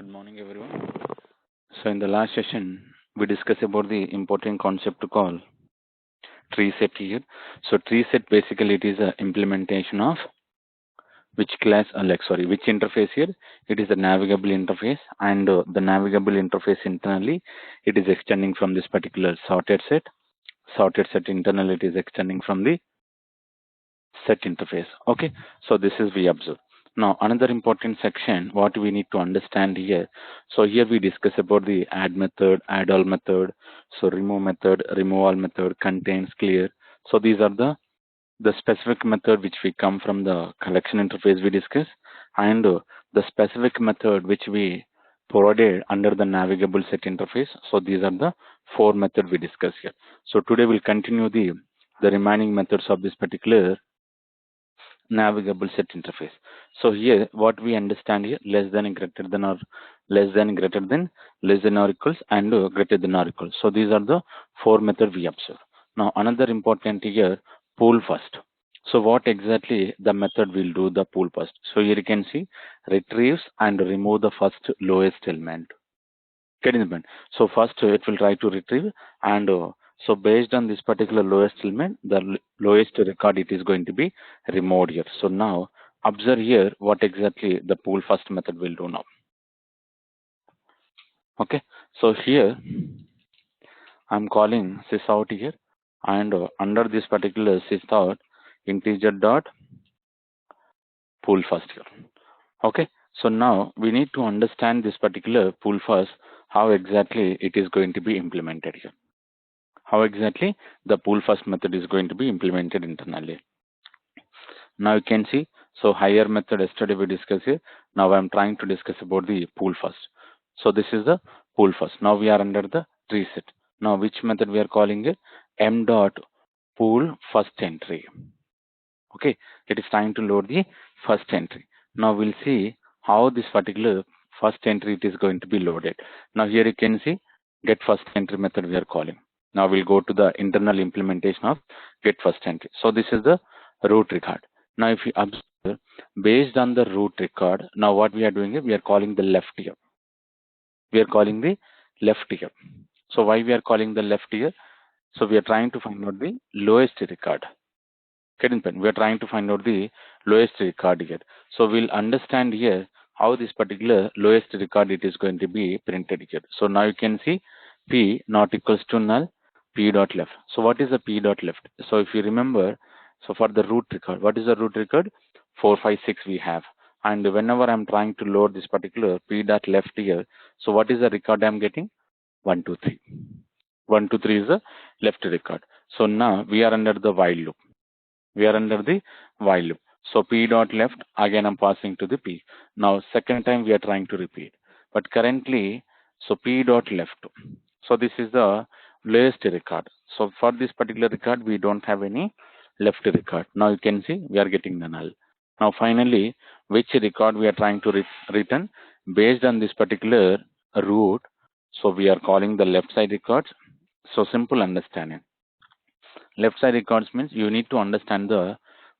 Good morning, everyone. So, in the last session, we discussed about the important concept to call tree set here. So, tree set basically it is a implementation of which class, which interface here? It is a navigable interface, and the navigable interface internally it is extending from this particular sorted set. Sorted set internally it is extending from the set interface. Okay, so this is we observe. Now another important section what we need to understand here. So here we discuss about the add method, add all method, so remove method, remove all method, contains, clear. So these are the specific method which we come from the collection interface we discuss, and the specific method which we provided under the navigable set interface. So these are the four methods we discuss here. So today we'll continue the remaining methods of this particular navigable set interface. So here what we understand here, less than, greater than, or less than, greater than, less than or equals, and greater than or equals. So these are the four methods we observe. Now another important here, pull first. So what exactly the method will do the pull first? So here you can see retrieves and remove the first lowest element. Getting the point. So first it will try to retrieve, and so based on this particular lowest element, the lowest record it is going to be removed here. So now observe here what exactly the pull first method will do now. Okay, so here I'm calling sysout here, and under this particular sysout integer dot pull first here. Okay, so now we need to understand this particular pull first, how exactly it is going to be implemented here. How exactly the pull first method is going to be implemented internally. Now you can see, so higher method yesterday we discussed here. Now I'm trying to discuss about the pull first. So this is the pull first. Now we are under the Treeset. Now which method we are calling it? M dot pull first entry. Okay, it is time to load the first entry. Now we'll see how this particular first entry it is going to be loaded. Now here you can see get first entry method we are calling. Now we'll go to the internal implementation of get first entry. So this is the root record. Now if you observe based on the root record, now what we are doing is we are calling the left here. We are calling the left here. So why we are calling the left here? So we are trying to find out the lowest record. We are trying to find out the lowest record here. So we'll understand here how this particular lowest record it is going to be printed here. So now you can see p not equals to null, p dot left. So what is the p dot left? So if you remember, so for the root record, what is the root record? 456 we have. And whenever I'm trying to load this particular p dot left here, so what is the record I'm getting? 123. 123 is the left record. So now we are under the while loop. We are under the while loop. So p dot left, again I'm passing to the p. Now second time we are trying to repeat. But currently, so p dot left. So this is the lowest record. So for this particular record, we don't have any left record. Now you can see we are getting the null. Now finally, which record we are trying to return based on this particular root. So we are calling the left side records. So simple understanding. Left side records means you need to understand the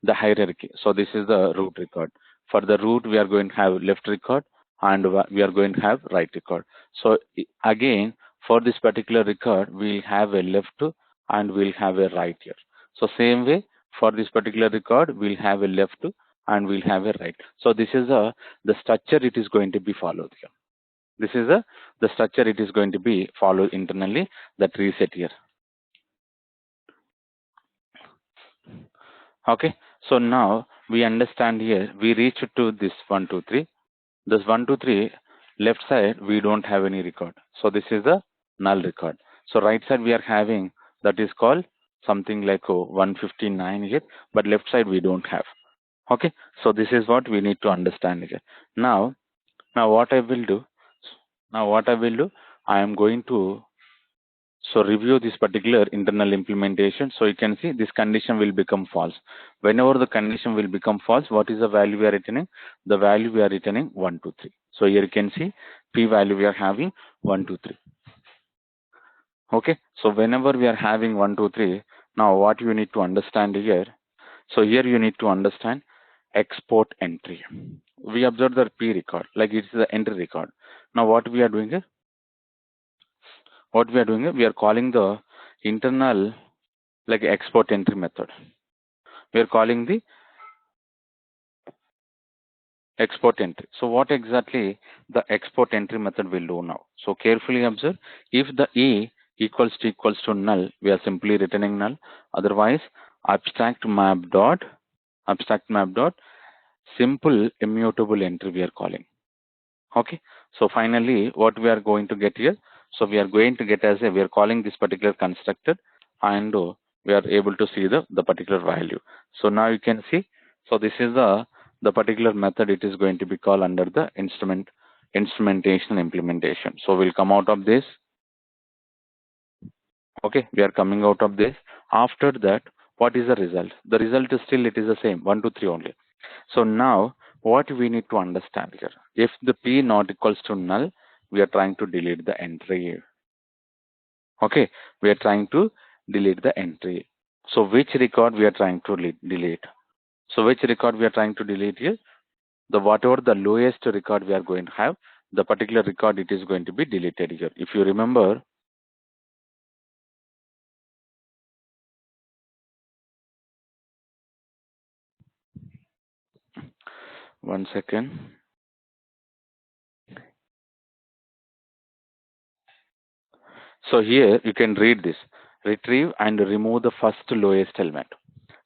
hierarchy. So this is the root record. For the root, we are going to have left record, and we are going to have right record. So again, for this particular record, we'll have a left and we'll have a right here. So same way, for this particular record, we'll have a left and we'll have a right. So this is the structure it is going to be followed here. This is the structure it is going to be followed internally, the tree set here. Okay, so now we understand here, we reach to this 1, 2, 3. This 1, 2, 3, left side, we don't have any record. So this is a null record. So right side, we are having, that is called something like 159 here, but left side, we don't have. Okay, so this is what we need to understand here. Now what I will do, I am going to review this particular internal implementation. So you can see this condition will become false. Whenever the condition will become false, what is the value we are returning? The value we are returning 1, 2, 3. So here you can see p value we are having 1, 2, 3. Okay, so whenever we are having 1, 2, 3, now what you need to understand here? So here you need to understand export entry. we observe the P record, like it's the entry record. Now what we are doing here? What we are doing here? We are calling the internal like export entry method. We are calling the export entry. So what exactly the export entry method will do now? So carefully observe. If the A equals to null, we are simply returning null. Otherwise, abstract map dot simple immutable entry we are calling. Okay. So finally, what we are going to get here? So we are going to get as a, we are calling this particular constructor, and we are able to see the particular value. So now you can see, so this is the particular method it is going to be called under the instrumentation implementation. So we'll come out of this. Okay, we are coming out of this. After that, what is the result? The result is still it is the same, 1 2 3 only. So now what we need to understand here, if the P not equals to null, we are trying to delete the entry. Okay, we are trying to delete the entry. So which record we are trying to delete? So which record we are trying to delete here? The whatever the lowest record we are going to have, the particular record it is going to be deleted here. If you remember, one second. So here you can read this. Retrieve and remove the first lowest element.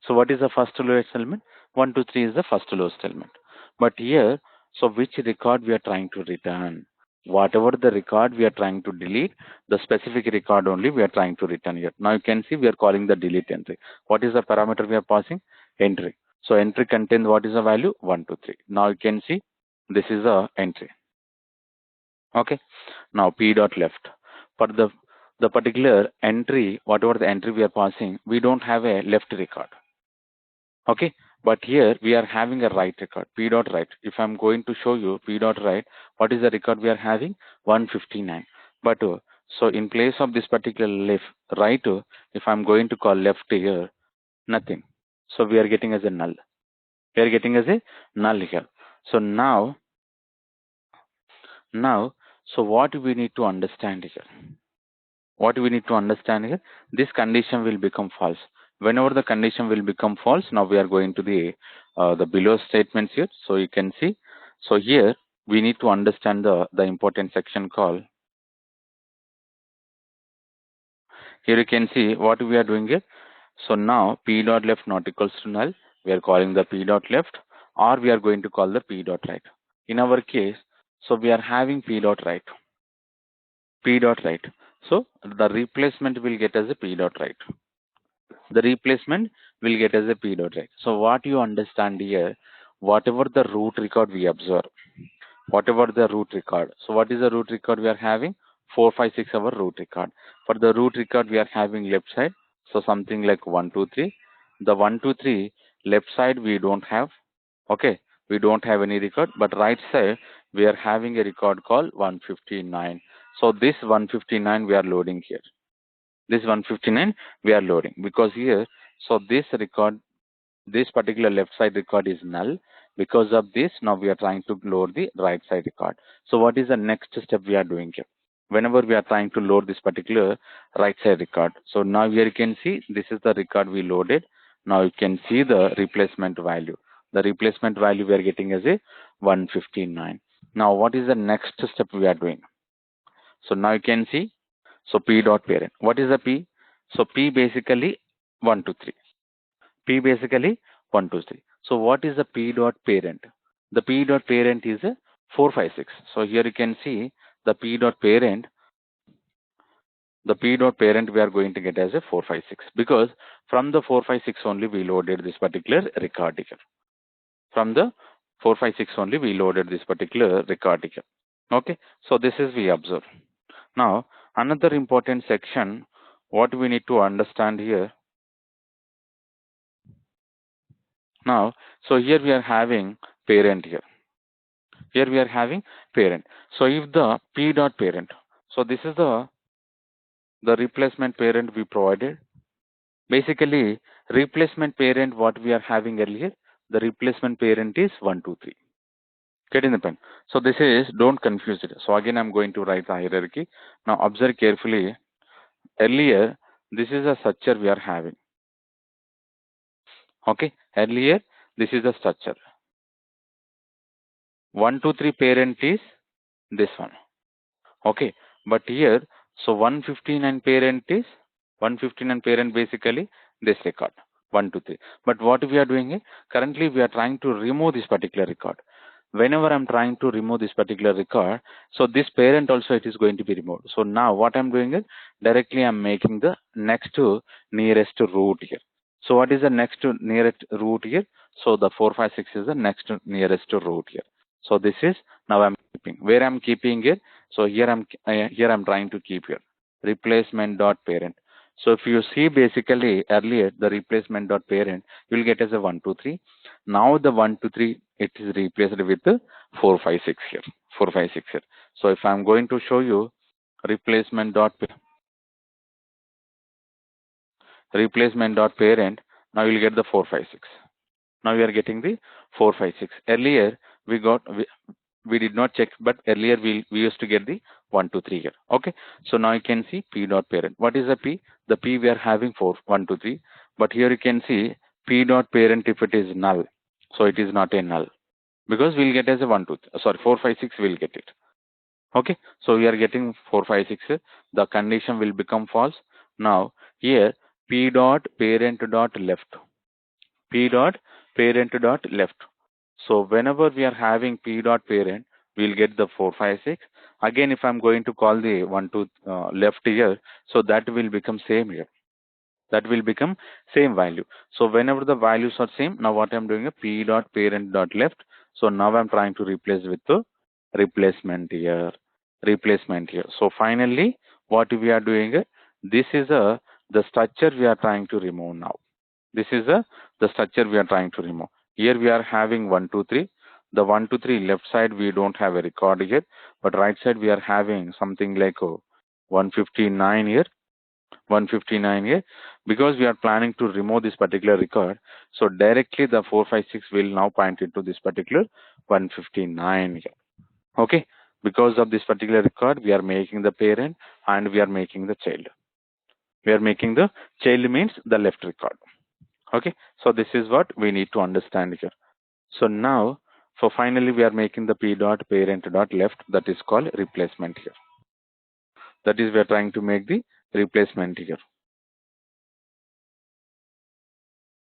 So what is the first lowest element? 1 2 3 is the first lowest element. But here, so which record we are trying to return? Whatever the record we are trying to delete, the specific record only we are trying to return here. Now you can see we are calling the delete entry. What is the parameter we are passing? Entry. So entry contains what is the value? 1 2 3. Now you can see this is the entry. Okay. Now p dot left. For the particular entry, whatever the entry we are passing, we don't have a left record. Okay, but here we are having a right record, p dot right. If I'm going to show you p dot right, what is the record we are having? 159. But so in place of this particular left right, if I'm going to call left here, nothing. So we are getting as a null. We are getting as a null here. So now, so what we need to understand here? What we need to understand here, this condition will become false. Whenever the condition will become false, now we are going to the below statements here. So you can see, so here we need to understand the important section called, here you can see what we are doing here. So now p dot left not equals to null, we are calling the p dot left, or we are going to call the p dot right. In our case, so we are having p dot right, p dot right. So the replacement will get as a p dot right. The replacement will get as a p dot right. So what you understand here, whatever the root record we observe, whatever the root record. So what is the root record we are having? 456 our root record. For the root record we are having left side. So something like 1 2 3. The 1 2 3 left side we don't have. Okay, we don't have any record. But right side we are having a record called 159. So this 159 we are loading here. This 159 we are loading because here, so this record, this particular left side record is null. Because of this, now we are trying to load the right side record. So what is the next step we are doing here? Whenever we are trying to load this particular right side record, so now here you can see this is the record we loaded. Now you can see the replacement value. The replacement value we are getting as a 159. Now what is the next step we are doing? So now you can see, so p dot parent. What is the p? So p basically 1 2 3. P basically 1 2 3. So what is the p dot parent? The p dot parent is a 456. So here you can see the p dot parent. The p dot parent we are going to get as a 456 because from the 456 only we loaded this particular record here. From the 456 only we loaded this particular record here. Okay. So this is we observe. Now, another important section, what we need to understand here. Now, so here we are having parent here. Here we are having parent. So if the p dot parent, so this is the replacement parent we provided. Basically, replacement parent what we are having earlier, the replacement parent is 1 2 3. Getting the pen. So this is, don't confuse it. So again, I'm going to write the hierarchy. Now observe carefully. Earlier, this is a structure we are having. Okay. Earlier, this is the structure. 1, 2, 3 parent is this one. Okay. But here, so 159 parent is 159 parent basically this record. 1, 2, 3. But what we are doing is, currently we are trying to remove this particular record. Whenever I'm trying to remove this particular record, so this parent also it is going to be removed. So now what I'm doing is, directly I'm making the next to nearest root here. So what is the next to nearest root here? So the 4, 5, 6 is the next to nearest root here. So this is, now I'm keeping. Where I'm keeping it? So here I'm trying to keep here replacement dot parent. So if you see basically earlier the replacement dot parent, you will get as a 1, 2, 3. Now the 1, 2, 3 it is replaced with the 4, 5, 6 here. 4, 5, 6 here. So if I'm going to show you replacement dot parent, now you'll get the 4, 5, 6. Now we are getting the 4, 5, 6. Earlier we did not check, but earlier we used to get the 1, 2, 3 here. Okay. So now you can see p dot parent. What is the p? The p we are having 4, 1, 2, 3. But here you can see p dot parent if it is null. So it is not a null, because we'll get as a 1, 2, sorry, 4, 5, 6 we'll get it. Okay. So we are getting 4, 5, 6. The condition will become false. Now here p dot parent dot left. P dot parent dot left. So whenever we are having p dot parent, we'll get the 4, 5, 6. Again, if I'm going to call the 1 to left here, so that will become same here. That will become same value. So whenever the values are same, now what I'm doing is p dot parent dot left. So now I'm trying to replace with the replacement here. Replacement here. So finally, what we are doing, this is the structure we are trying to remove now. This is the structure we are trying to remove. Here we are having 1, 2, 3. The 1, 2, 3 left side we don't have a record here, but right side we are having something like 159 here. 159 here, because we are planning to remove this particular record. So directly the 4, 5, 6 will now point into this particular 159 here. Okay. Because of this particular record, we are making the parent and we are making the child. We are making the child means the left record. Okay. So this is what we need to understand here. So now, so finally we are making the p dot parent dot left, that is called replacement here. That is, we are trying to make the replacement here.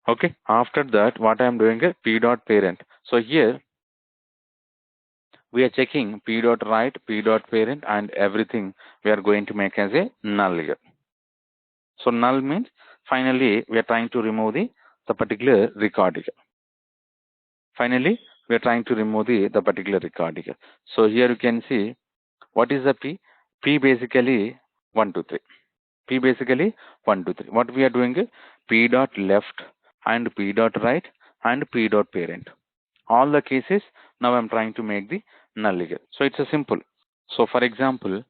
Okay. After that, what I am doing is p dot parent. So here we are checking p dot right, p dot parent, and everything we are going to make as a null here. So null means finally we are trying to remove the particular record here. Finally, we are trying to remove the particular record here. So here you can see what is the p? P basically 1, 2, 3. P basically 1, 2, 3. What we are doing is p dot left and p dot right and p dot parent. All the cases now I'm trying to make the null here. So it's a simple. So for example,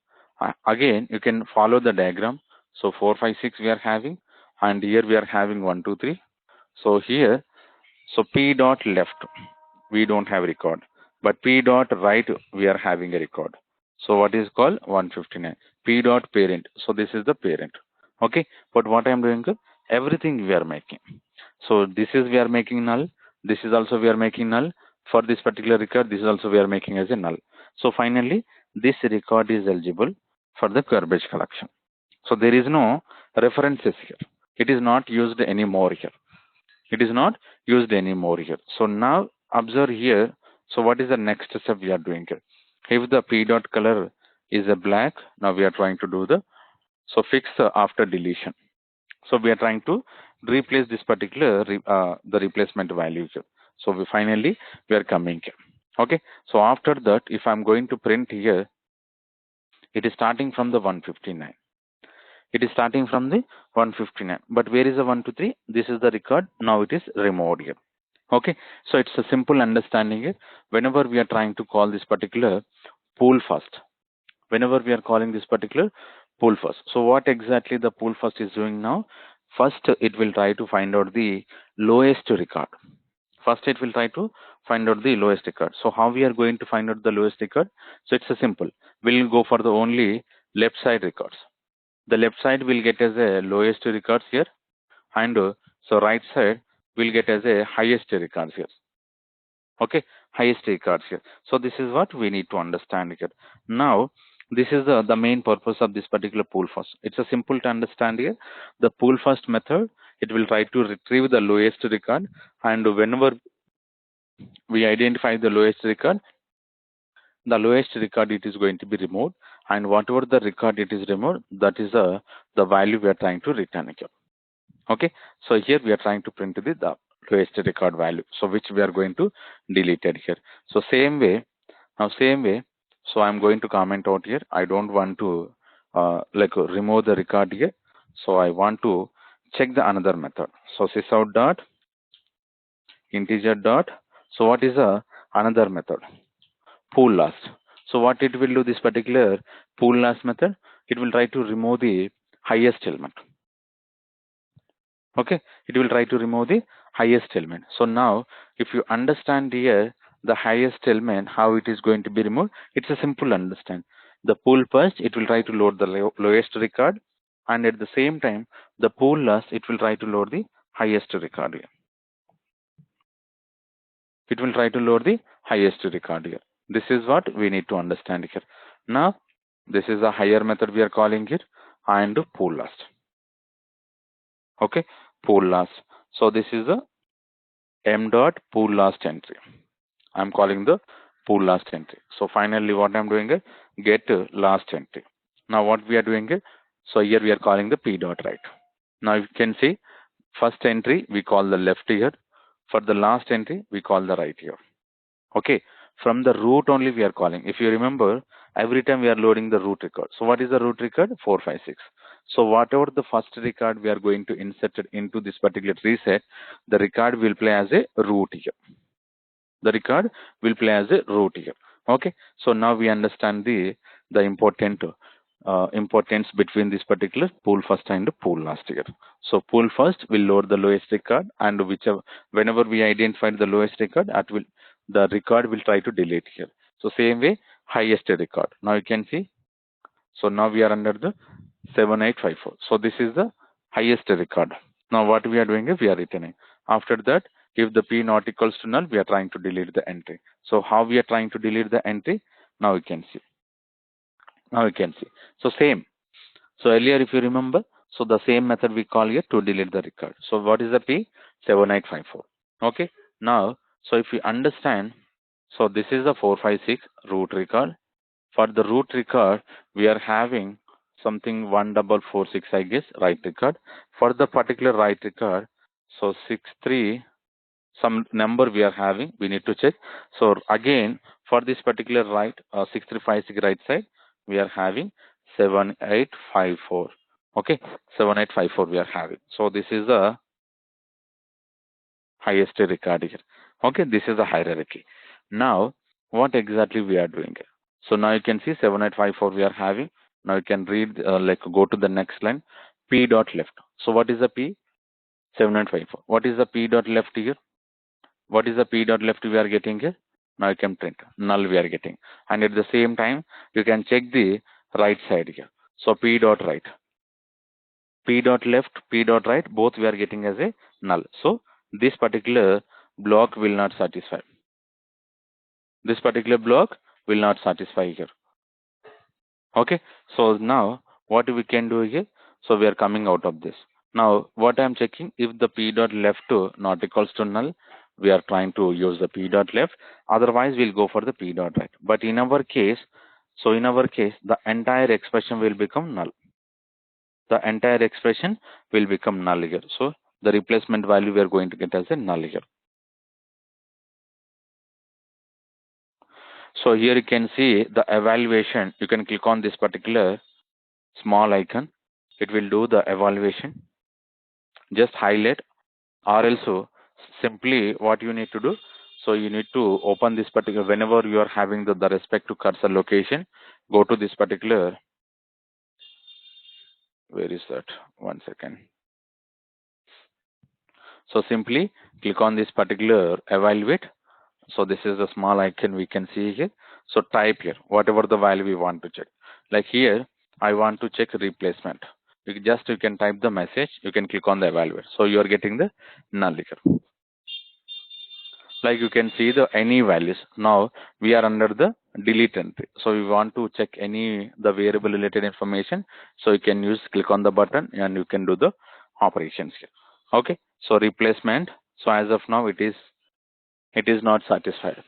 again you can follow the diagram. So 4, 5, 6 we are having, and here we are having 1, 2, 3. So here, so p dot left we don't have record, but p dot right we are having a record. So what is called 159 p dot parent. So this is the parent. Okay. But what I am doing, everything we are making. So this is we are making null. This is also we are making null. For this particular record, this is also we are making as a null. So finally, this record is eligible for the garbage collection. So there is no references here. It is not used anymore here. It is not used anymore here. So now observe here. So what is the next step we are doing here? If the p dot color is a black, now we are trying to do the, so fix after deletion. So we are trying to replace this particular the replacement value here. So we are coming here. Okay. So after that, if I'm going to print here, it is starting from the 159. It is starting from the 159. But where is the 1, 2, 3? This is the record. Now it is removed here. Okay. So it's a simple understanding here. Whenever we are trying to call this particular pull first, whenever we are calling this particular pull first. So what exactly the pull first is doing now? First, it will try to find out the lowest record. First, it will try to find out the lowest record. So how we are going to find out the lowest record? So it's a simple. We'll go for the only left side records. The left side will get as a lowest records here, and so right side will get as a highest records here. Okay, highest records here. So this is what we need to understand here. Now, this is the main purpose of this particular pool first. It's a simple to understand here. The pool first method, it will try to retrieve the lowest record, and whenever we identify the lowest record, the lowest record it is going to be removed, and whatever the record it is removed, that is the value we are trying to return here. Okay, so here we are trying to print the lowest record value, so which we are going to delete it here. So same way, so I'm going to comment out here. I don't want to remove the record here, so I want to check the another method. So sysout dot integer dot, so what is another method? Pool last. So what it will do, this particular pool last method, it will try to remove the highest element. Okay, it will try to remove the highest element. So now, if you understand here the highest element, how it is going to be removed, it's a simple understand. The pool first, it will try to load the lowest record, and at the same time, the pool last, it will try to load the highest record here. It will try to load the highest record here. This is what we need to understand here. Now, this is a higher method we are calling it, and pool last. Okay, pool last. So this is a m dot pool last entry. I'm calling the pool last entry. So finally, what I'm doing is get last entry. Now what we are doing is, so here we are calling the p dot right. Now you can see first entry we call the left here. For the last entry we call the right here. Okay, from the root only we are calling. If you remember, every time we are loading the root record. So what is the root record? 456. So whatever the first record we are going to insert it into this particular reset, the record will play as a root here. The record will play as a root here. Okay, so now we understand the importance between this particular pool first and pool last here. So pool first will load the lowest record, and whenever we identify the lowest record, the record will try to delete here. So same way, highest record. Now you can see. So now we are under the 7854. So this is the highest record. Now what we are doing is we are returning. After that, if the p not equals to null, we are trying to delete the entry. So how we are trying to delete the entry? Now you can see. Now you can see. So same. So earlier, if you remember, so the same method we call here to delete the record. So what is the p? 7854. Okay. Now, so if you understand, so this is the 456 root record. For the root record, we are having something 1446, I guess, right record. For the particular right record, so 63, some number we are having, we need to check. So again, for this particular right, 6356 right side, we are having 7854. Okay, 7854 we are having. So this is the highest record here. Okay, this is the hierarchy. Now, what exactly we are doing here? So now you can see 7854 we are having. Now you can read, go to the next line, p dot left. So what is the p? 7854. What is the p dot left here? What is the p dot left we are getting here? Now you can print null we are getting, and at the same time you can check the right side here. So p dot right, p dot left, p dot right, both we are getting as a null. So this particular block will not satisfy. This particular block will not satisfy here. Okay, so now what we can do here? So we are coming out of this. Now what I am checking, if the p dot left to not equals to null, we are trying to use the p dot left. Otherwise we'll go for the p dot right. But in our case, the entire expression will become null. The entire expression will become null here. So the replacement value we are going to get as a null here. So here you can see the evaluation. You can click on this particular small icon. It will do the evaluation. Just highlight, or also simply what you need to do. So you need to open this particular, whenever you are having the respect to cursor location, go to this particular, where is that? One second. So simply click on this particular evaluate. So this is the small icon we can see here. So type here whatever the value we want to check. Like here, I want to check replacement. You can type the message. You can click on the evaluate. So you are getting the null here. Like you can see the any values. Now we are under the delete entry. So we want to check any the variable related information. So you can use click on the button and you can do the operations here. Okay. So replacement. So as of now it is not satisfied.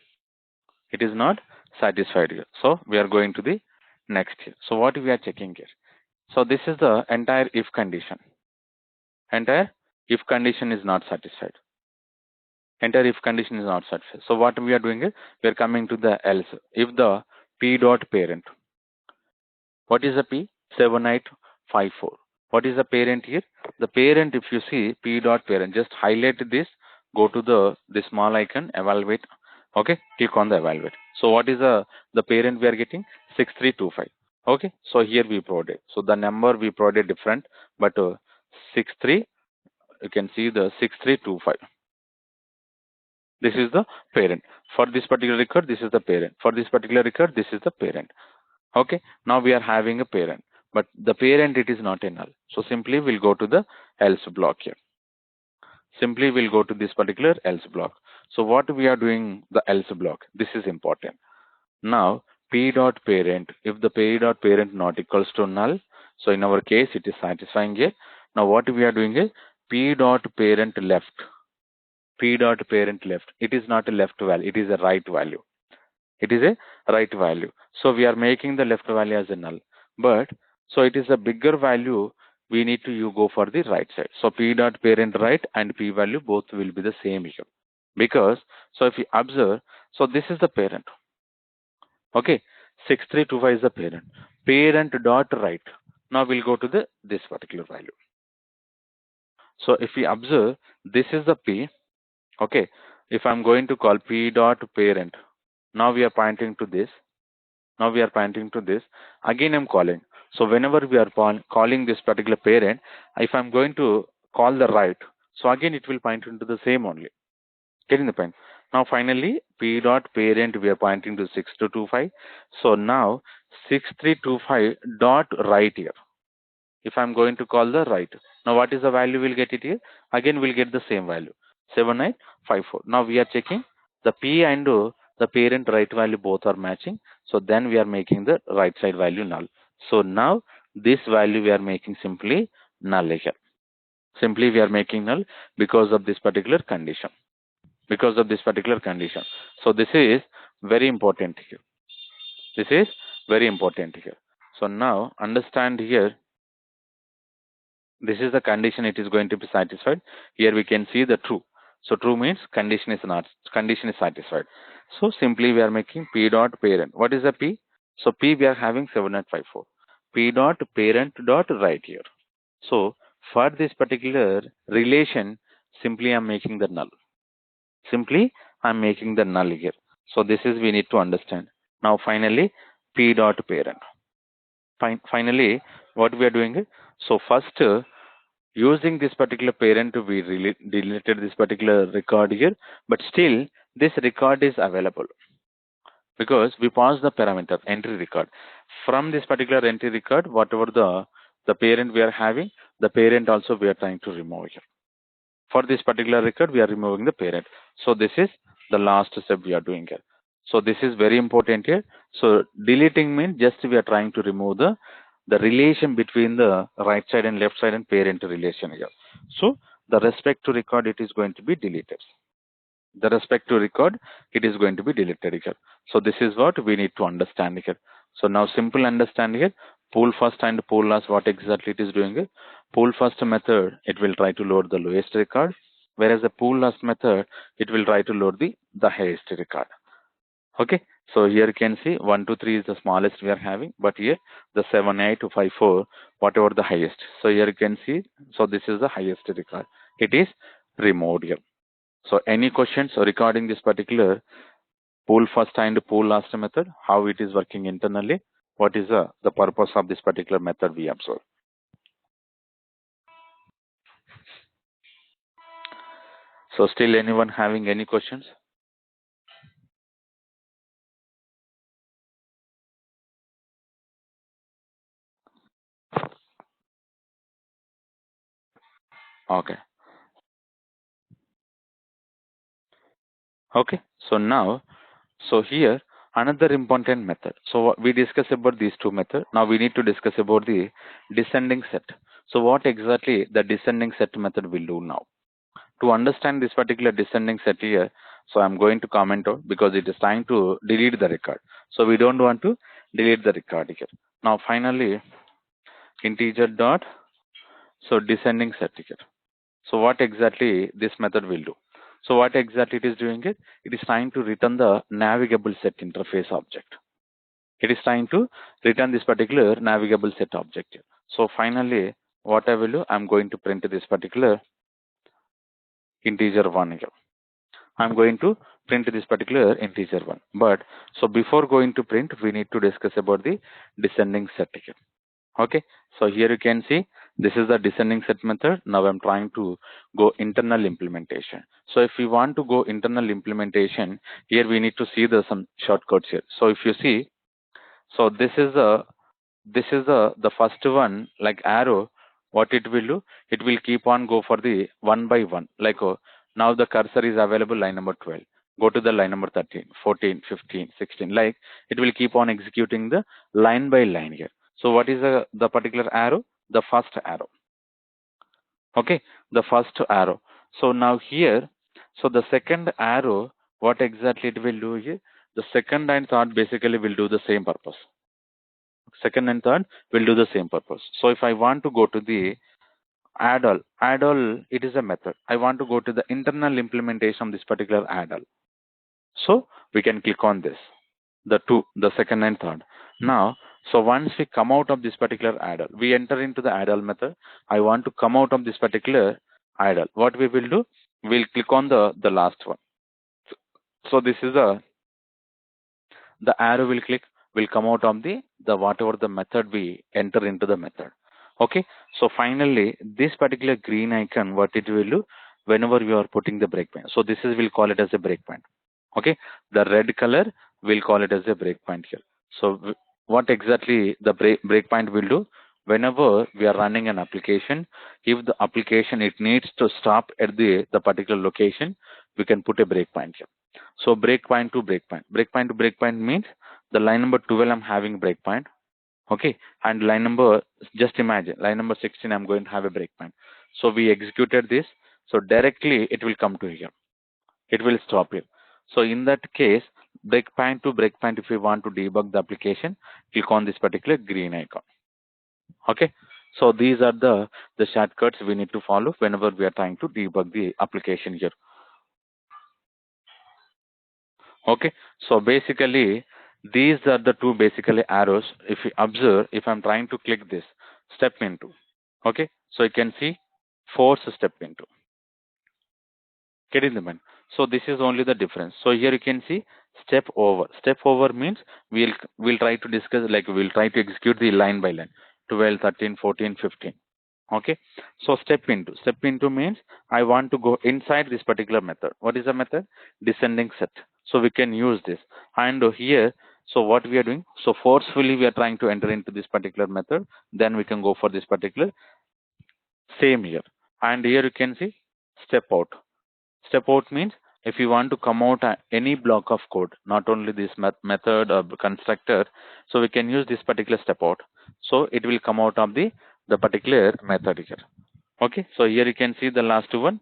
It is not satisfied here. So we are going to the next here. So what we are checking here. So this is the entire if condition. Entire if condition is not satisfied. Entire if condition is not satisfied. So what we are doing is we are coming to the else. If the p dot parent, what is the p? 7854. What is the parent here? The parent, if you see p dot parent, just highlight this, go to the small icon, evaluate. Okay, click on the evaluate. So what is the parent we are getting? 6325. Okay, so here we provided. So the number we provided different, but 63, you can see the 6325. This is the parent. For this particular record, this is the parent. For this particular record, this is the parent. Okay, now we are having a parent, but the parent it is not a null. So simply we'll go to the else block here. Simply we'll go to this particular else block. So what we are doing the else block, this is important. Now p dot parent, if the p dot parent not equals to null, so in our case it is satisfying here. Now what we are doing is p dot parent left. P dot parent left. It is not a left value, it is a right value. It is a right value. So we are making the left value as a null. But so it is a bigger value, we need to you go for the right side. So p dot parent right and p value both will be the same here. Because so if you observe, so this is the parent. Okay, 6325 is the parent. Parent dot right. Now we'll go to the this particular value. So if we observe, this is the p. Okay, if I'm going to call p dot parent, now we are pointing to this. Now we are pointing to this. Again, I'm calling. So whenever we are calling this particular parent, if I'm going to call the right, so again it will point into the same only. Getting the point? Now finally, p dot parent we are pointing to 6225. So now 6325 dot right here. If I'm going to call the right, now what is the value we'll get it here? Again we'll get the same value, 7954. Now we are checking the p and the parent right value both are matching. So then we are making the right side value null. So now this value we are making simply null here. Simply we are making null because of this particular condition. Because of this particular condition. So this is very important here. This is very important here. So now understand here, this is the condition it is going to be satisfied. Here we can see the true. So true means condition is satisfied. So simply we are making p dot parent. What is the p? So p we are having 7854. P dot parent dot right here. So for this particular relation, simply I'm making the null. Simply I'm making the null here. So this is we need to understand. Now finally p dot parent. Finally what we are doing is, so first using this particular parent we deleted this particular record here, but still this record is available because we pass the parameter entry record. From this particular entry record, whatever the parent we are having, the parent also we are trying to remove here. For this particular record, we are removing the parent. So this is the last step we are doing here. So this is very important here. So deleting means just we are trying to remove the relation between the right side and left side and parent relation here. So the respect to record, it is going to be deleted. The respect to record, it is going to be deleted here. So this is what we need to understand here. So now simple understand here, pull first and pull last, what exactly it is doing here. Pull first method, it will try to load the lowest record, whereas the pull last method, it will try to load the highest record. Okay, so here you can see 1, 2, 3 is the smallest we are having, but here the 7, 8, 5, 4, whatever the highest. So here you can see, so this is the highest record. It is removed here. So any questions regarding this particular pull first and pull last method, how it is working internally? What is the purpose of this particular method we observe? So still anyone having any questions? Okay. Okay. So now, so here another important method. So we discuss about these two methods. Now we need to discuss about the descending set. So what exactly the descending set method will do now? To understand this particular descending set here, so I'm going to comment out because it is trying to delete the record. So we don't want to delete the record here. Now finally, integer dot, so descending set here. So what exactly this method will do? So what exactly it is doing it? It is trying to return the navigable set interface object. It is trying to return this particular navigable set object here. So finally, what I will do, I'm going to print this particular integer one here. I'm going to print this particular integer one. But so before going to print, we need to discuss about the descending set here. Okay. So here you can see this is the descending set method. Now I'm trying to go internal implementation. So if we want to go internal implementation, here we need to see the some shortcuts here. So if you see, so this is the first one, like arrow. What it will do, it will keep on go for the one by one, like now the cursor is available line number 12, go to the line number 13, 14, 15, 16, like it will keep on executing the line by line here. So what is the particular arrow? The first arrow. Okay, the first arrow. So now here, so the second arrow, what exactly it will do here? The second and third basically will do the same purpose. Second and third will do the same purpose. So if I want to go to the add all, it is a method. I want to go to the internal implementation of this particular add all. So we can click on this, the second and third. Now, so once we come out of this particular add all, we enter into the add all method. I want to come out of this particular add all. What we will do, we'll click on the last one. So this is the arrow will click, will come out of the whatever the method we enter into the method. Okay, so finally this particular green icon, what it will do, whenever you are putting the breakpoint, so this is, we'll call it as a breakpoint. Okay, the red color, we'll call it as a breakpoint here. So what exactly the breakpoint will do, whenever we are running an application, if the application it needs to stop at the particular location, we can put a breakpoint here. So breakpoint to breakpoint. Breakpoint to breakpoint means the line number 12 I'm having breakpoint. Okay. And line number, just imagine, line number 16 I'm going to have a breakpoint. So we executed this. So directly it will come to here. It will stop here. So in that case, breakpoint to breakpoint, if you want to debug the application, click on this particular green icon. Okay. So these are the shortcuts we need to follow whenever we are trying to debug the application here. Okay, so basically these are the two basically arrows. If you observe, if I'm trying to click this step into, okay, so you can see force step into, getting the man. So this is only the difference. So here you can see step over. Step over means we'll try to discuss, like we'll try to execute the line by line, 12, 13, 14, 15. Okay, so step into means I want to go inside this particular method. What is the method? Descending set. So we can use this. And here, so what we are doing, so forcefully we are trying to enter into this particular method, then we can go for this particular same here. And here you can see step out. Step out means if you want to come out any block of code, not only this method or constructor, so we can use this particular step out. So it will come out of the particular method here. Okay, so here you can see the last one.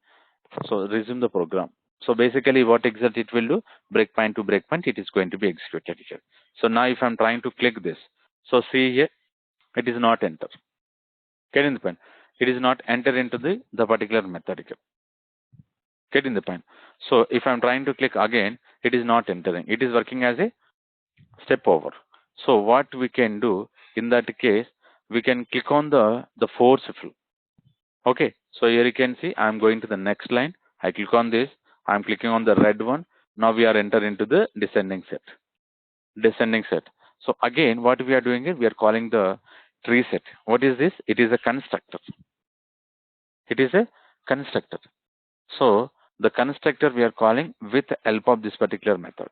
So resume the program. So basically what exactly it will do, breakpoint to breakpoint, it is going to be executed here. So now if I'm trying to click this, so see here, it is not enter. Getting the point? It is not enter into the particular method here. Getting the point? So if I'm trying to click again, it is not entering. It is working as a step over. So what we can do in that case, we can click on the forceful. Okay, so here you can see I'm going to the next line. I click on this. I'm clicking on the red one. Now we are enter into the descending set. Descending set. So again, what we are doing is we are calling the tree set. What is this? It is a constructor. It is a constructor. So the constructor we are calling with help of this particular method.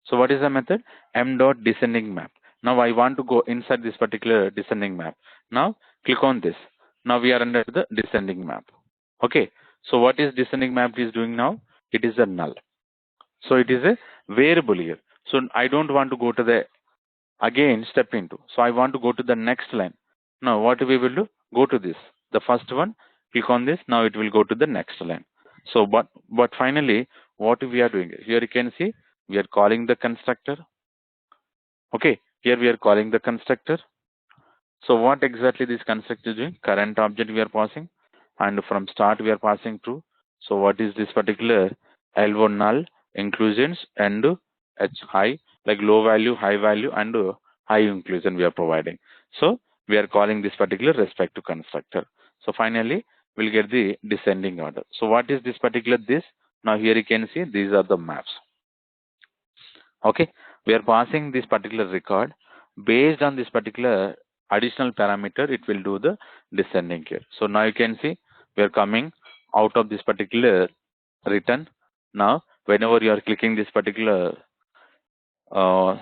So what is the method? M dot descending map. Now I want to go inside this particular descending map. Now click on this. Now we are under the descending map. Okay. So what is descending map is doing now? It is a null. So it is a variable here. So I don't want to go to the again step into. So I want to go to the next line. Now what we will do? Go to this. The first one, click on this. Now it will go to the next line. So but finally what we are doing here, you can see we are calling the constructor. Okay, here we are calling the constructor. So what exactly this constructor is doing? Current object we are passing, and from start we are passing true. So what is this particular L1 null inclusions and H high, like low value, high value, and high inclusion we are providing. So we are calling this particular respect to constructor. So finally we'll get the descending order. So what is this particular this? Now here you can see these are the maps. Okay, we are passing this particular record. Based on this particular additional parameter, it will do the descending here. So now you can see we are coming out of this particular return. Now whenever you are clicking this particular uh,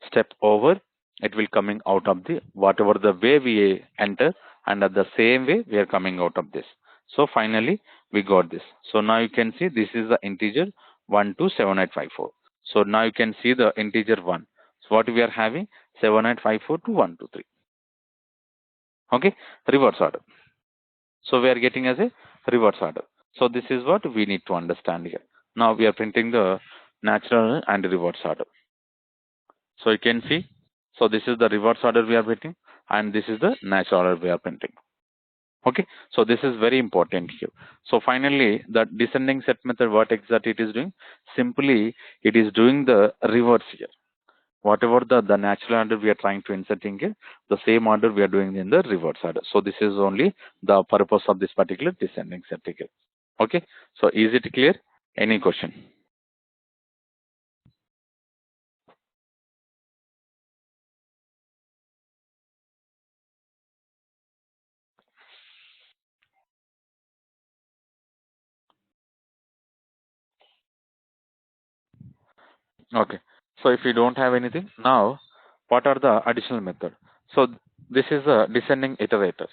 step over, it will coming out of the whatever the way we enter, and at the same way we are coming out of this. So finally we got this. So now you can see this is the integer 127854. So now you can see the integer 1. So what we are having 7854 to 123. Okay, reverse order. So we are getting as a reverse order. So this is what we need to understand here. Now we are printing the natural and reverse order. So you can see, so this is the reverse order we are printing, and this is the natural order we are printing. Okay, so this is very important here. So finally, the descending set method, what exactly it is doing? Simply, it is doing the reverse here. Whatever the natural order we are trying to insert in here, the same order we are doing in the reverse order. So this is only the purpose of this particular descending set here. Okay, so is it clear? Any question? Okay. So if you don't have anything, now what are the additional method? So this is a descending iterator.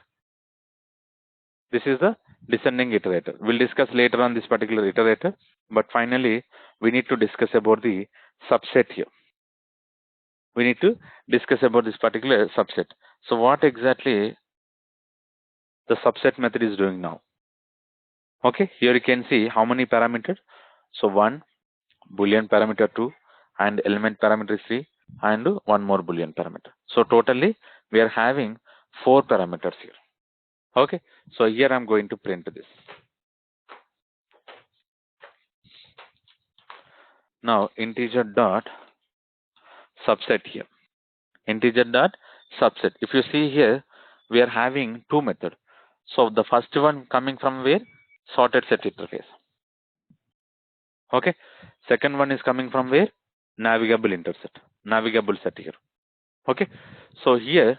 This is the descending iterator. We'll discuss later on this particular iterator, but finally we need to discuss about the subset here. We need to discuss about this particular subset. So what exactly the subset method is doing now? Okay, here you can see how many parameters. So 1, Boolean parameter 2, and element parameter 3, and one more Boolean parameter. So totally we are having 4 parameters here. Okay, so here I'm going to print this. Now integer dot subset here. Integer dot subset. If you see here, we are having 2 methods. So the first one coming from where? Sorted set interface. Okay. Second one is coming from where? Navigable interset. Navigable set here. Okay. So here,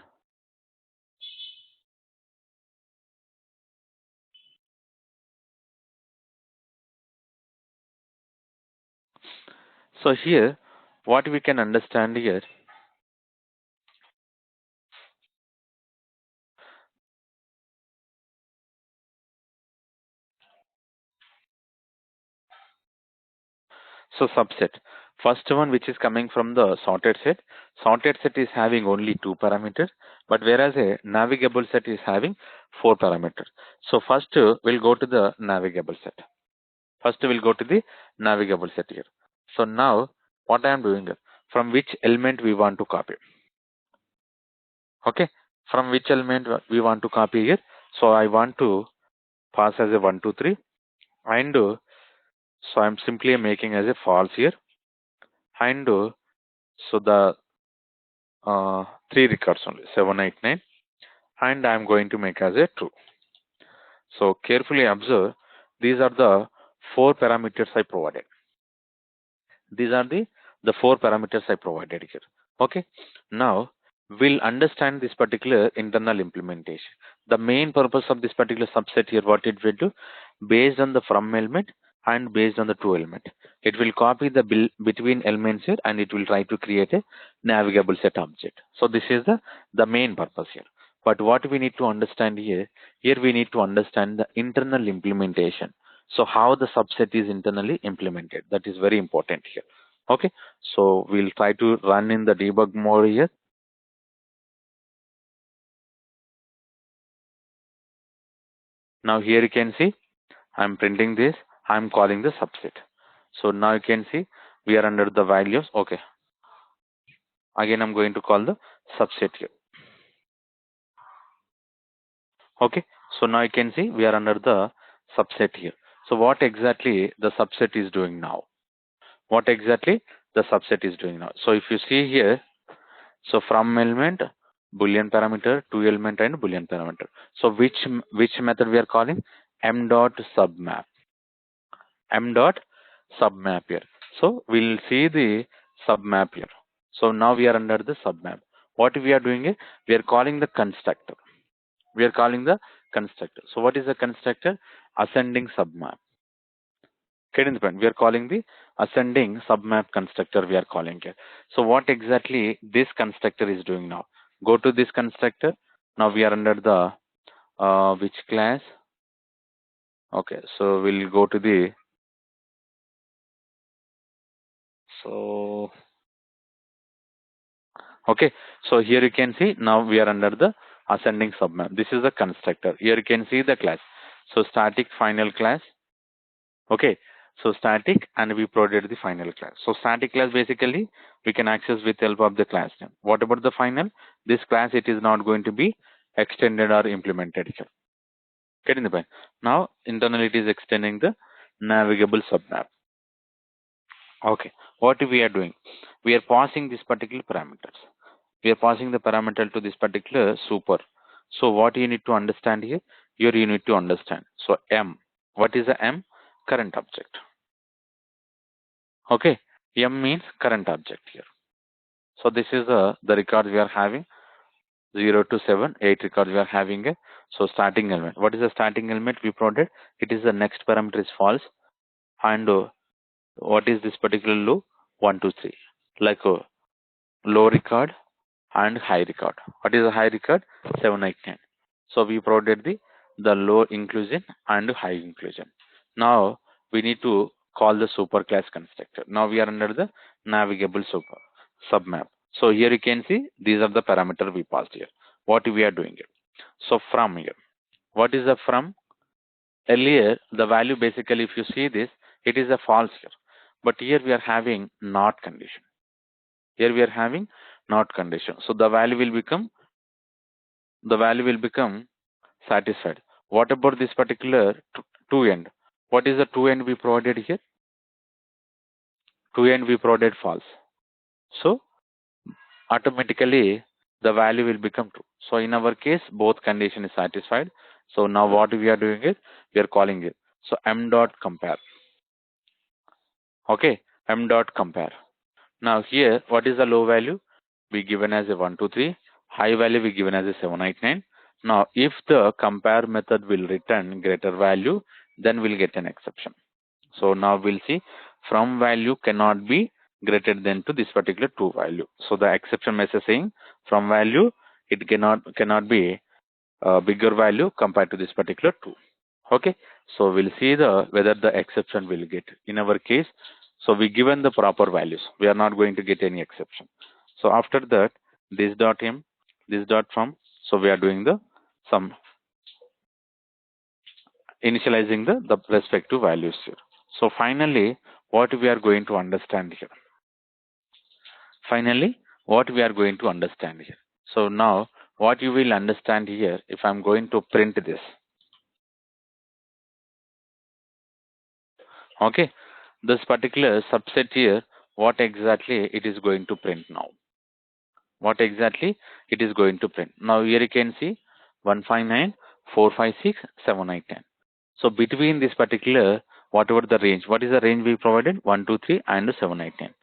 what we can understand here. So subset. First one which is coming from the sorted set. Sorted set is having only 2 parameters, but whereas a navigable set is having 4 parameters. So first we'll go to the navigable set. First we'll go to the navigable set here. So now what I am doing, from which element we want to copy. Okay, from which element we want to copy here. So I want to pass as a 1, 2, 3, and so I'm simply making as a false here, and so the 3 records only 7, 8, 9, and I'm going to make as a true. So carefully observe, these are the 4 parameters I provided. These are the 4 parameters I provided here. Okay, now we'll understand this particular internal implementation. The main purpose of this particular subset here, what it will do, based on the from element, and based on the two element. It will copy the between elements here and it will try to create a navigable set object. So this is the main purpose here. But what we need to understand here we need to understand the internal implementation. So how the subset is internally implemented. That is very important here. Okay. So we'll try to run in the debug mode here. Now here you can see I'm printing this. I'm calling the subset. So now you can see we are under the values. Okay. Again, I'm going to call the subset here. Okay. So now you can see we are under the subset here. So what exactly the subset is doing now? What exactly the subset is doing now? So if you see here, so from element, Boolean parameter, to element and Boolean parameter. So which method we are calling? M dot submap. M dot submap here. So we'll see the submap here. So now we are under the submap. What we are doing is we are calling the constructor. We are calling the constructor. So what is the constructor? Ascending submap. Getting the point? We are calling the ascending submap constructor we are calling here. So what exactly this constructor is doing now? Go to this constructor. Now we are under the which class? Okay, so we'll go to the so okay. So here you can see now we are under the ascending submap. This is the constructor. Here you can see the class. So static final class. Okay, so static and we provided the final class. So static class basically we can access with help of the class name. What about the final? This class it is not going to be extended or implemented here. Getting the point? Now internally it is extending the navigable submap. Okay, what we are doing? We are passing this particular parameters. We are passing the parameter to this particular super. So what you need to understand here? Here you need to understand. So M. What is the M? Current object. Okay, M means current object here. So this is the records we are having 0 to 7, 8 records we are having. So starting element. What is the starting element we provided? It is the next parameter is false. And what is this particular low? 1, 2, 3. Like low record and high record. What is the high record? 7, 8, 10. So we provided the low inclusion and high inclusion. Now we need to call the super class constructor. Now we are under the navigable super submap. So here you can see these are the parameter we passed here. What we are doing here. So from here, what is the from? Earlier the value basically if you see this, it is a false here. But here we are having not condition. Here we are having not condition. So the value will become satisfied. What about this particular to end? What is the to end we provided here? To end we provided false. So automatically the value will become true. So in our case, both condition is satisfied. So now what we are doing is we are calling it. So m dot compare. Okay, m dot compare. Now here, what is the low value? We given as a 1, 2, 3. High value we given as a 7, 8, 9. Now if the compare method will return greater value, then we'll get an exception. So now we'll see from value cannot be greater than to this particular true value. So the exception message saying from value it cannot be a bigger value compared to this particular true. Okay, so we'll see the whether the exception will get in our case. So we given the proper values. We are not going to get any exception. So after that, this dot m, this dot from. So we are doing the some initializing the respective values here. So finally, what we are going to understand here. Finally, what we are going to understand here. So now, what you will understand here, if I'm going to print this. Okay, this particular subset here, what exactly it is going to print now? What exactly it is going to print? Now here you can see 159, 456, 710. So between this particular, whatever the range, what is the range we provided? 1, 2, 3 and 710.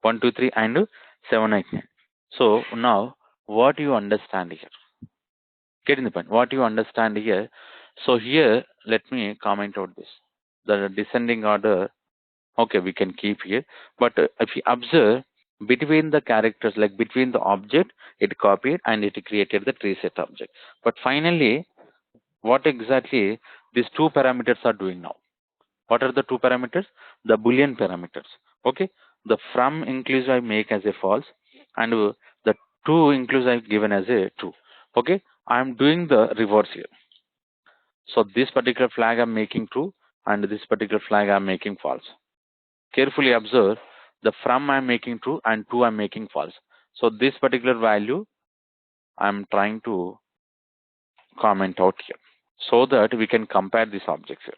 1, 2, 3 and 7, 8, 9. So now what you understand here? Getting the point. What you understand here? So here, let me comment out this. the descending order, okay, we can keep here. But if you observe between the characters, like between the object, it copied and it created the tree set object. But finally, what exactly these two parameters are doing now? What are the two parameters? The Boolean parameters. Okay, the from inclusive I make as a false, and the to inclusive I given as a true. Okay, I am doing the reverse here. So this particular flag I'm making true, and this particular flag I'm making false. Carefully observe, the from I'm making true and to I'm making false. So this particular value I'm trying to comment out here, so that we can compare these objects here.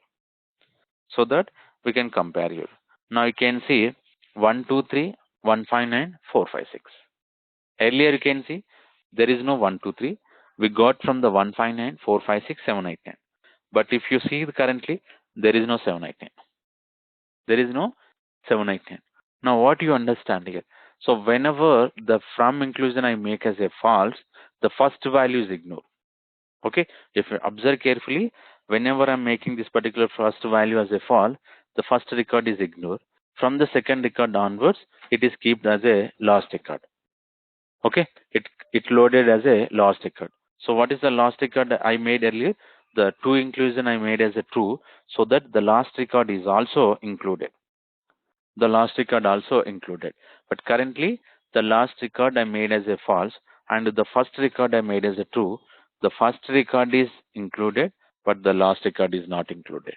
So that we can compare here. Now you can see 1, 2, 3, 1, 5, 9, 4, 5, 6. Earlier you can see there is no 1, 2, 3. We got from the 1, 5, 9, 4, 5, 6, 7, 8, 10. But if you see currently, there is no 7, 8, 10. There is no 7, 8, 10. Now what you understand here? So whenever the from inclusion I make as a false, the first value is ignored. Okay, if you observe carefully, whenever I'm making this particular first value as a false, the first record is ignored. From the second record onwards, it is kept as a last record. Okay, it loaded as a last record. So what is the last record I made earlier? The to inclusion I made as a true, so that the last record is also included. The last record also included. But currently, the last record I made as a false, and the first record I made as a true. The first record is included, but the last record is not included.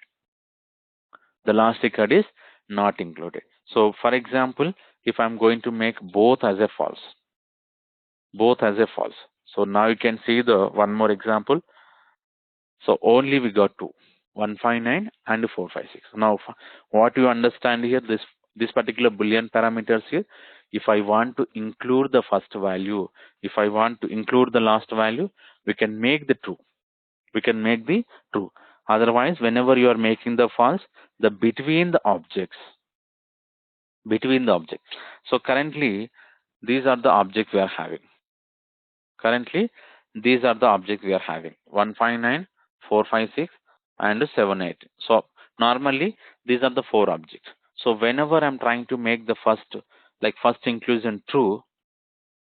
The last record is not included. So for example, if I'm going to make both as a false, both as a false. So now you can see the one more example. So only we got two, 159 and 456. Now, what you understand here, this particular Boolean parameters here, if I want to include the first value, if I want to include the last value, we can make the true. We can make the true. Otherwise, whenever you are making the false, the between the objects, between the objects. So currently, these are the objects we are having. Currently, these are the objects we are having: 159, 456, and 78. So normally these are the four objects. So whenever I'm trying to make the first, like first inclusion true,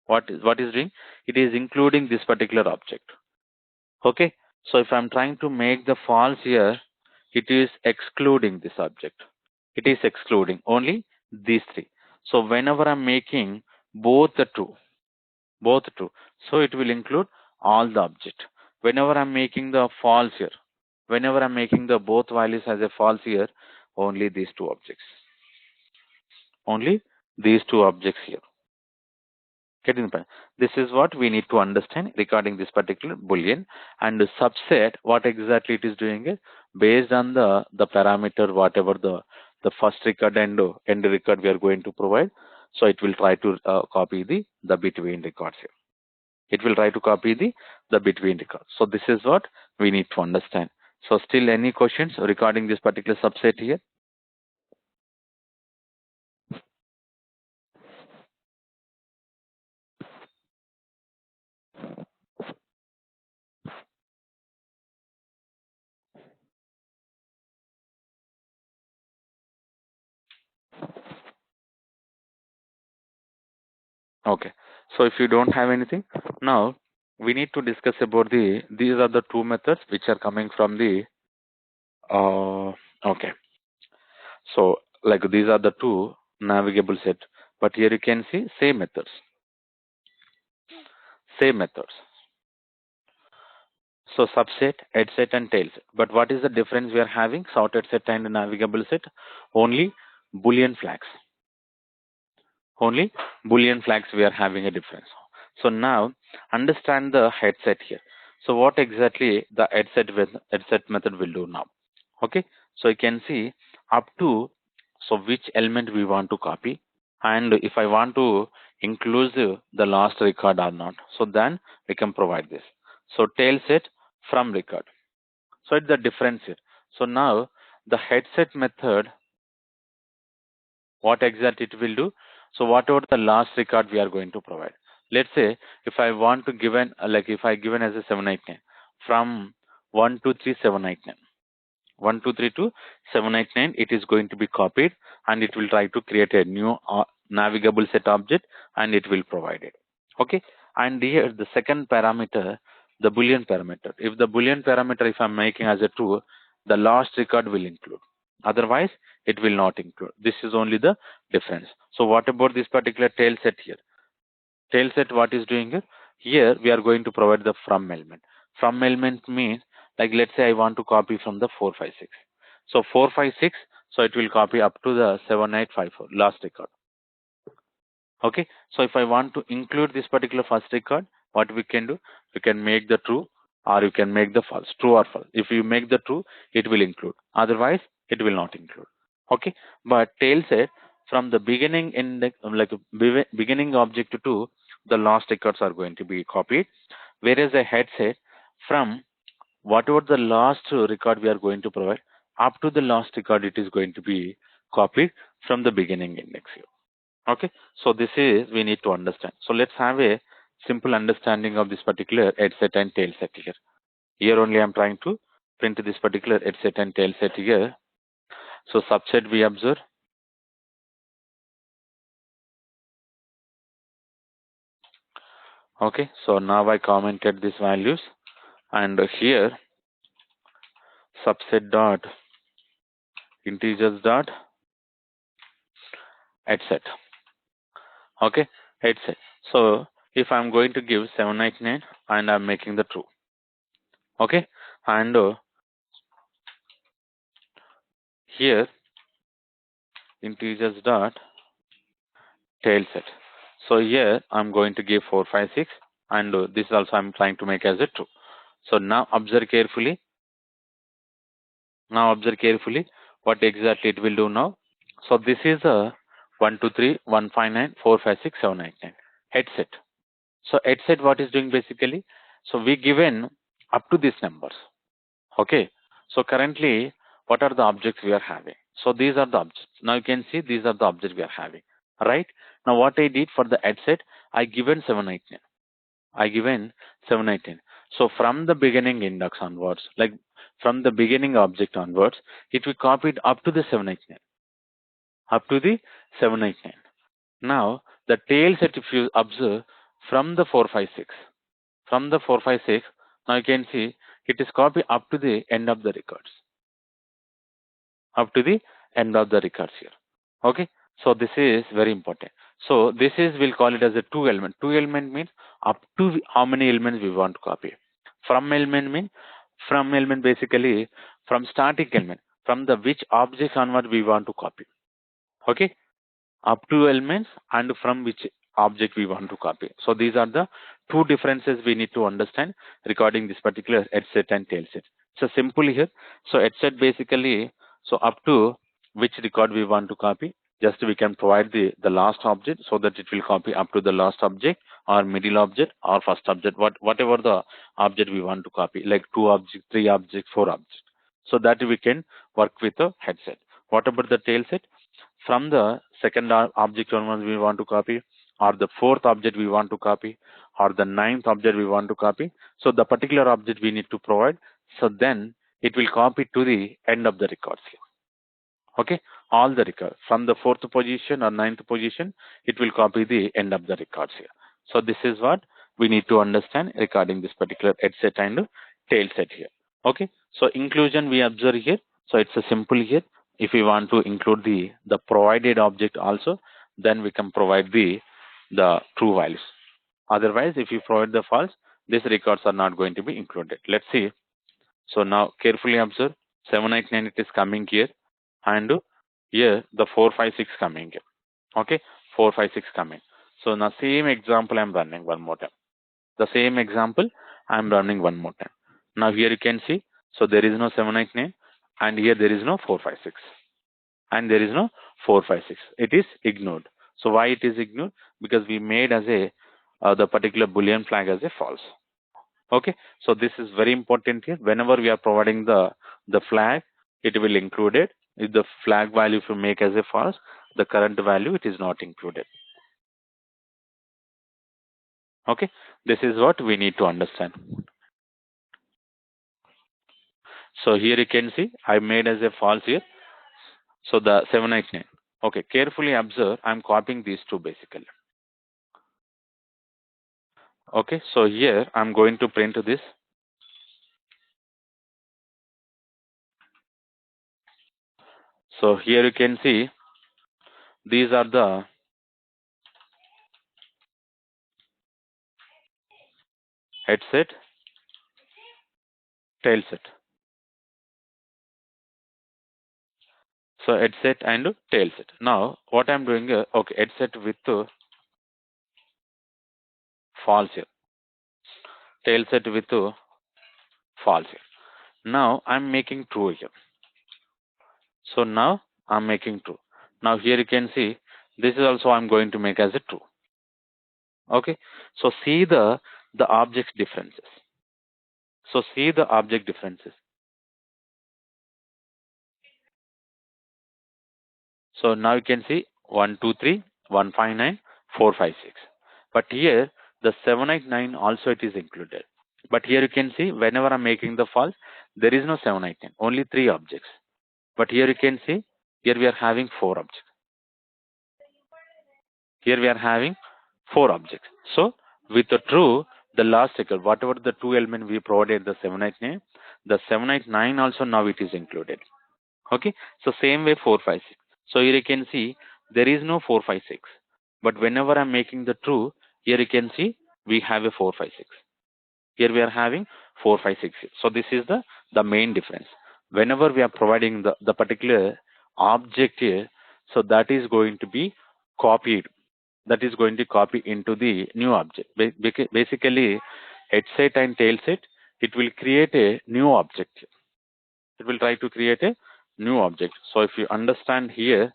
what is doing? It is including this particular object. Okay. So if I'm trying to make the false here, it is excluding this object. It is excluding only these three. So whenever I'm making both the true, both true, so it will include all the object. Whenever I'm making the false here, whenever I'm making the both values as a false here, only these two objects, only these two objects here. Getting the point? This is what we need to understand regarding this particular boolean. And the subset, what exactly it is doing is based on the parameter, whatever the first record and end record we are going to provide. So it will try to copy the between records here. It will try to copy the between record. So this is what we need to understand. So still any questions regarding this particular subset here? Okay. So if you don't have anything, now we need to discuss about these are the two methods which are coming from the okay. So like these are the two navigable set, but here you can see same methods, same methods. So subset, head set, and tail set. But what is the difference we are having? Sorted set and navigable set, only Boolean flags. Only Boolean flags we are having a difference. So now understand the headset here. So what exactly the headset method will do now? Okay, so you can see up to, so which element we want to copy, and if I want to include the last record or not, so then we can provide this. So tail set from record. So it's the difference here. So now the headset method, what exactly it will do? So whatever the last record we are going to provide. Let's say if I want to given like if I given as a 789 from 1 to 3 789. 123 to 789, it is going to be copied, and it will try to create a new navigable set object, and it will provide it. Okay, and here the second parameter, the boolean parameter. If the boolean parameter, if I'm making as a true, the last record will include. Otherwise, it will not include. This is only the difference. So what about this particular tail set here? Tail set, what is doing here? Here we are going to provide the from element. From element means, like, let's say I want to copy from the 456. So 456, so it will copy up to the 7854 last record. Okay, so if I want to include this particular first record, what we can do? We can make the true, or you can make the false, true or false. If you make the true, it will include. Otherwise, it will not include. Okay, but tail set, from the beginning index, like beginning object to the last records are going to be copied, whereas a head set, from whatever the last record we are going to provide, up to the last record, it is going to be copied from the beginning index here. Okay, so this is we need to understand. So let's have a simple understanding of this particular head set and tail set here. Here only I'm trying to print this particular head set and tail set here. So subset we observe. Okay, so now I commented these values, and here subset dot integers dot head set. Okay, head set. So if I'm going to give 799 and I'm making the true. Okay, and here integers dot tail set. So here I'm going to give 456, and this also I'm trying to make as a true. So now observe carefully. Now observe carefully what exactly it will do now. So this is a 1 2 3 1 5 9 4 5 6 7 8 9 headset. So headset, what is doing basically? So we given up to these numbers. Okay. So currently, what are the objects we are having? So these are the objects. Now you can see these are the objects we are having. Right. Now what I did for the headset, I given 789. I given 719. So from the beginning index onwards, like from the beginning object onwards, it will copy it up to the 789. Up to the 789. Now the tail set, if you observe, from the 456, from the 456, now you can see it is copied up to the end of the records. Up to the end of the records here. Okay, so this is very important. So this is, we'll call it as a two element. Two element means up to how many elements we want to copy. From element means, from element basically from static element, from the which objects onward we want to copy. Okay, up to elements and from which object we want to copy. So these are the two differences we need to understand regarding this particular head set and tail set. So simple here. So head set basically, so up to which record we want to copy, just we can provide the last object, so that it will copy up to the last object or middle object or first object, whatever the object we want to copy, like two objects, three objects, four objects. So that we can work with a headset. What about the tail set? From the second object onwards we want to copy, or the fourth object we want to copy, or the ninth object we want to copy. So the particular object we need to provide. So then it will copy to the end of the records here. Okay, all the records from the fourth position or ninth position, it will copy the end of the records here. So this is what we need to understand regarding this particular head set and tail set here. Okay, so inclusion we observe here. So it's a simple here. If we want to include the provided object also, then we can provide the true values. Otherwise, if you provide the false, these records are not going to be included. Let's see. So now carefully observe, 789 it is coming here, and here the 456 coming here. Okay, 456 coming. So now same example I'm running one more time. The same example I'm running one more time. Now here you can see, so there is no 789, and here there is no 456, and there is no 456. It is ignored. So why it is ignored? Because we made as a the particular boolean flag as a false. Okay, so this is very important here. Whenever we are providing the flag, it will include it. If the flag value if you make as a false, the current value it is not included. Okay, this is what we need to understand. So here you can see I made as a false here. So the 789. Okay, carefully observe. I'm copying these two basically. Okay, so here I'm going to print this. So here you can see these are the head set, tail set. So head set and tail set. Now what I'm doing, okay, head set with false here, tail set with false here. Now I'm making true here. So now I'm making true. Now here you can see this is also I'm going to make as a true. Okay. So see the object differences. So see the object differences. So now you can see 1, 2, 3, 1, 5, 9, 4, 5, 6. But here the 7, 8, 9 also it is included. But here you can see whenever I'm making the false, there is no 7, 8, 9, only 3 objects. But here you can see here we are having 4 objects. Here we are having 4 objects. So with the true, the last record, whatever the 2 element we provided the 789, the 789 also now it is included. Okay. So same way 456. So here you can see there is no 456. But whenever I'm making the true, here you can see we have a 456. Here we are having 456. So this is the main difference. Whenever we are providing the particular object here, so that is going to be copied, that is going to copy into the new object. Basically, head set and tail set, it will create a new object. It will try to create a new object. So if you understand here,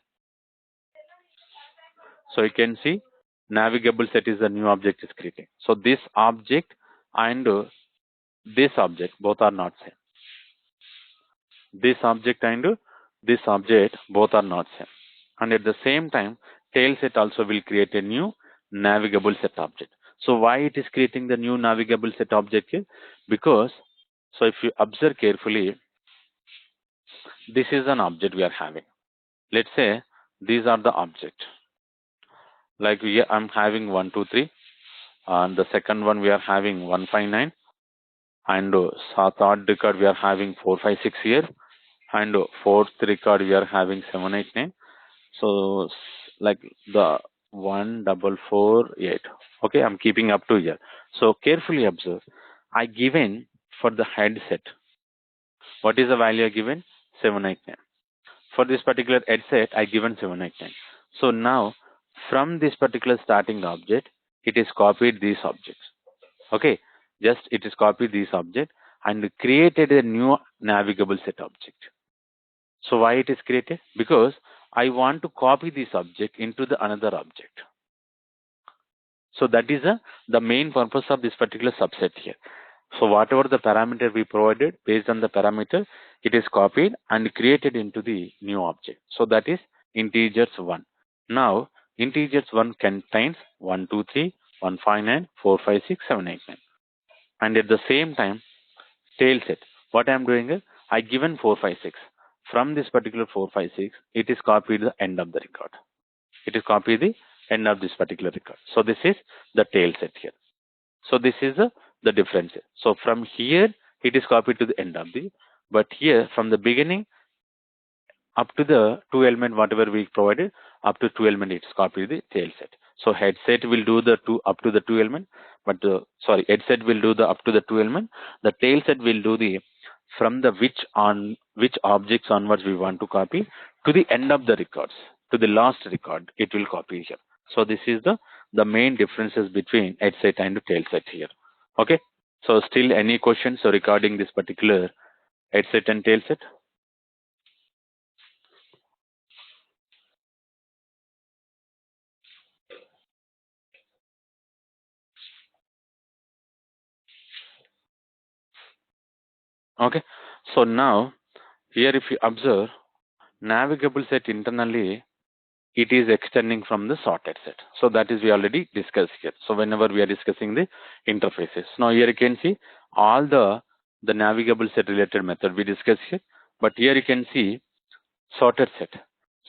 so you can see navigable set is the new object is creating. So this object and this object both are not same. This object and this object both are not same. And at the same time, tail set also will create a new navigable set object. So why it is creating the new navigable set object here? Because, so if you observe carefully, this is an object we are having. Let's say these are the object. Like I'm having 1, 2, 3, and the second one we are having 1, 5, 9, and third record we are having 4, 5, 6 here, and fourth record we are having 7, 8, 9. So like the 1448. Okay, I'm keeping up to here. So carefully observe. I given for the headset. What is the value I given? 789. For this particular headset, I given 789. So now from this particular starting object, it is copied these objects. Okay, just it is copied these object and created a new navigable set object. So why it is created? Because I want to copy this object into the another object. So that is the main purpose of this particular subset here. So whatever the parameter we provided, based on the parameter, it is copied and created into the new object. So that is integers 1. Now integers 1 contains 1, 2, 3, 1, 5, 9, 4, 5, 6, 7, 8, 9. And at the same time, tail set. What I am doing is I given 4, 5, 6. From this particular 4, 5, 6, it is copied the end of the record. It is copied the end of this particular record. So this is the tail set here. So this is the difference here. So from here, it is copied to the end of the, but here from the beginning up to the 2 element whatever we provided, up to 2 element it's copied the tail set. So headset will do the 2 up to the 2 element, but sorry, headset will do the up to the 2 element. The tail set will do the from the which objects onwards we want to copy to the end of the records, to the last record it will copy here. So this is the main differences between headset and tail set here. Okay, so still any questions regarding this particular headset and tail set? Okay, so now here if you observe, navigable set internally, it is extending from the sorted set. So that is we already discussed here. So whenever we are discussing the interfaces. Now here you can see all the the navigable set related method we discussed here. But here you can see sorted set.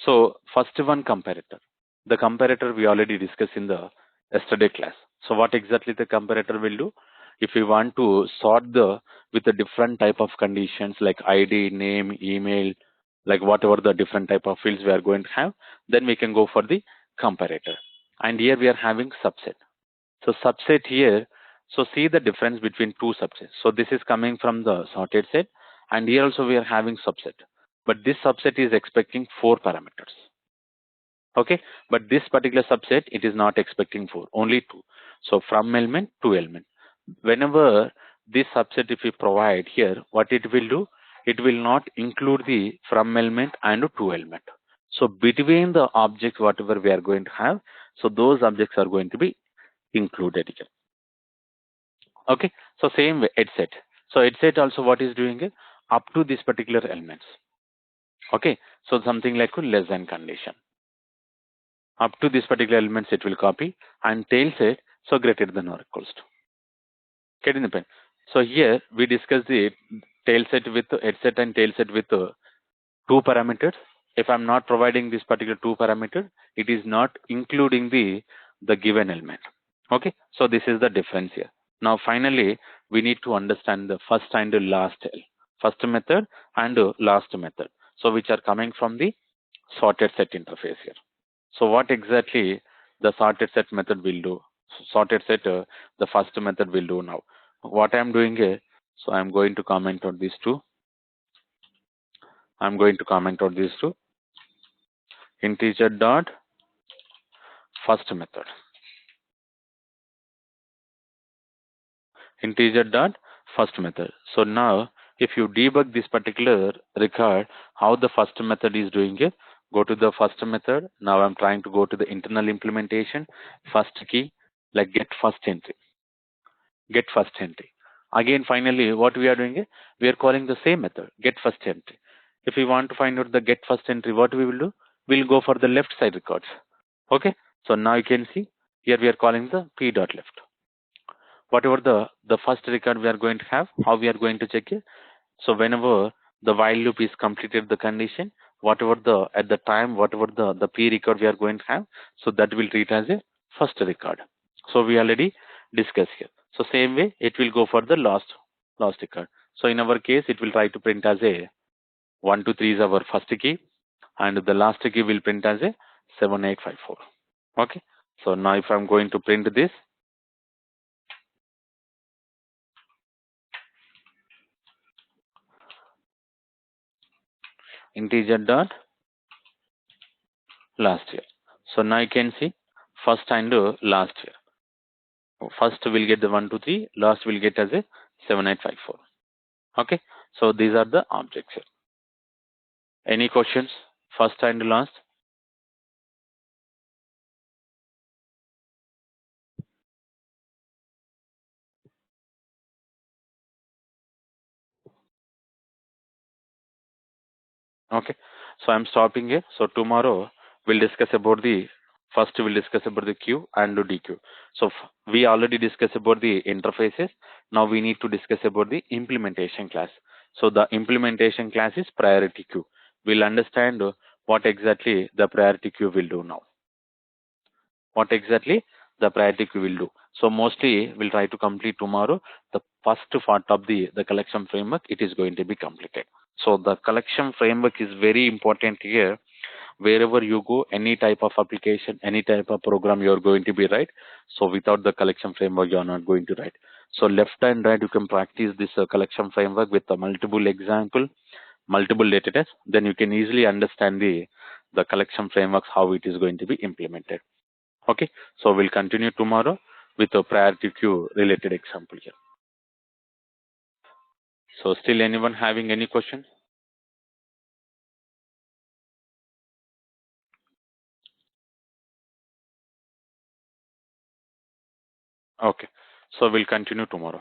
So first one, comparator. The comparator we already discussed in the yesterday class. So what exactly the comparator will do? If we want to sort the with a different type of conditions like ID, name, email, like whatever the different type of fields we are going to have, then we can go for the comparator. And here we are having subset. So subset here, so see the difference between two subsets. So this is coming from the sorted set, and here also we are having subset. But this subset is expecting 4 parameters. Okay, but this particular subset, it is not expecting 4, only 2. So from element to element. Whenever this subset if we provide here, what it will do? It will not include the from element and to element. So between the objects, whatever we are going to have, so those objects are going to be included here. Okay, so same way head set. So head set also what is doing it up to this particular elements. Okay, so something like a less than condition. Up to this particular elements it will copy, and tail set so greater than or equals to. Getting the pen. So here we discuss the tail set with head set and tail set with 2 parameters. If I'm not providing this particular 2 parameter, it is not including the given element. Okay, so this is the difference here. Now finally we need to understand the first and the last first method and last method, so which are coming from the sorted set interface here. So what exactly the sorted set method will do? Sorted set, the first method will do now. What I'm doing here, so I'm going to comment on these two. I'm going to comment on these two. Integer dot first method. Integer dot first method. So now if you debug this particular record, how the first method is doing it, go to the first method. Now I'm trying to go to the internal implementation, first key, like get first entry. Get first entry. Again, finally, what we are doing is we are calling the same method, get first entry. If we want to find out the get first entry, what we will do? We'll go for the left side records. Okay. So now you can see here we are calling the p dot left. Whatever the first record we are going to have, how we are going to check it? So whenever the while loop is completed the condition, whatever the at the time, whatever the p record we are going to have, so that will treat as a first record. So we already discussed here. So same way it will go for the last record. So in our case it will try to print as a 1 2 3 is our first key, and the last key will print as a 7854. Okay. So now if I'm going to print this, integer dot last year. So now you can see first and last year. First will get the 1 2 3, last will get as a 7854. Okay. So these are the objects here. Any questions? First and last? Okay. So I'm stopping here. So tomorrow we'll discuss about the first we'll discuss about the queue and the DQ. So we already discussed about the interfaces. Now we need to discuss about the implementation class. So the implementation class is priority queue. We'll understand what exactly the priority queue will do now. What exactly the priority queue will do. So mostly we'll try to complete tomorrow. The first part of the collection framework, it is going to be completed. So the collection framework is very important here. Wherever you go, any type of application, any type of program you're going to be write. So without the collection framework, you're not going to write. So left and right, you can practice this collection framework with a multiple example, multiple data tests. Then you can easily understand the collection frameworks, how it is going to be implemented. Okay, so we'll continue tomorrow with a priority queue related example here. So still anyone having any question? Okay, so we'll continue tomorrow.